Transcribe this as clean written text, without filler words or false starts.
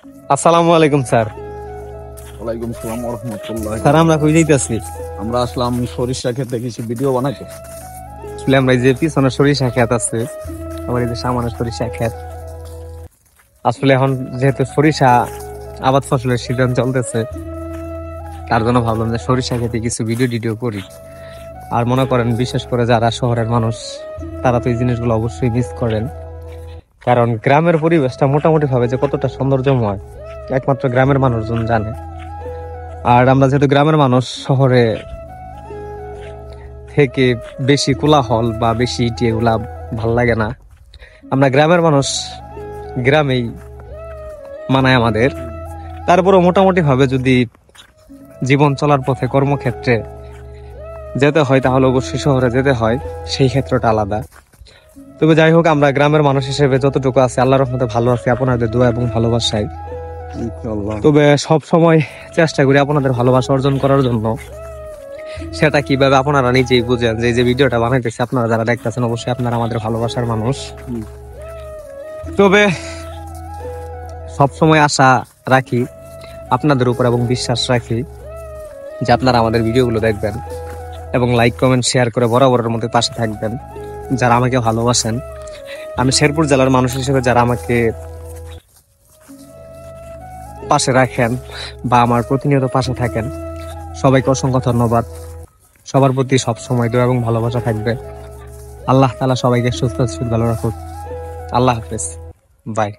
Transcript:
আসসালামু আলাইকুম স্যার। ওয়ালাইকুম আসসালাম ওয়া রাহমাতুল্লাহ। স্যার আমরা কই যাইতাছি? আমরা আসলাম সরিষা ক্ষেতে কিছু ভিডিও বানাইতে। আসলে আমরা এই যে পিছনে সরিষা ক্ষেত আছে, আমার এই যে সামনে সরিষা ক্ষেত, আসলে এখন যেহেতু সরিষা আবাদ ফসলের সিজন চলতেছে, তার জন্য ভাবলাম যে সরিষা ক্ষেতে কিছু ভিডিও টিডিও করি। আর মনে করেন বিশেষ করে যারা শহরের মানুষ, তারা তো এই জিনিসগুলো অবশ্যই মিস করেন, কারণ গ্রামের পরিবেশটা মোটামুটি ভাবে যে কতটা সৌন্দর্যময় একমাত্র গ্রামের মানুষজন জানে। আর আমরা যেহেতু গ্রামের মানুষ, শহরে থেকে বেশি কোলাহল বা বেশি ইটি এগুলা ভাল লাগে না। আমরা গ্রামের মানুষ, গ্রামেই মানায় আমাদের। তারপরও মোটামুটি ভাবে যদি জীবন চলার পথে কর্মক্ষেত্রে যেতে হয়, তাহলে অবশ্যই শহরে যেতে হয়, সেই ক্ষেত্রটা আলাদা। তবে যাই হোক, আমরা গ্রামের মানুষ হিসেবে যতটুকু আছে আল্লাহর রহমতে ভালো আছি, আপনাদের দোয়া এবং ভালোবাসায়। ইনশাআল্লাহ। তবে সব সময় চেষ্টা করি আপনাদের ভালোবাসা অর্জন করার জন্য। সেটা কিভাবে আপনারা নিজেই বুঝেন, যে যে ভিডিওটা বানাইতেছি, আপনারা যারা দেখতেছেন অবশ্যই আপনারা আমাদের ভালোবাসার মানুষ। তবে সব সময় আশা রাখি আপনাদের উপর এবং বিশ্বাস রাখি যে আপনারা আমাদের ভিডিওগুলো দেখবেন এবং লাইক কমেন্ট শেয়ার করে বরাবরের মধ্যে পাশে থাকবেন, যারা আমাকে ভালোবাসেন। আমি শেরপুর জেলার মানুষ হিসেবে যারা আমাকে পাশে রাখেন বা আমার প্রতিনিয়ত পাশে থাকেন, সবাইকে অসংখ্য ধন্যবাদ। সবার প্রতি সব সময় দোয়া এবং ভালোবাসা থাকবে। আল্লাহ তাআলা সবাইকে সুস্থ ভালো রাখুক। আল্লাহ হাফেজ, বাই।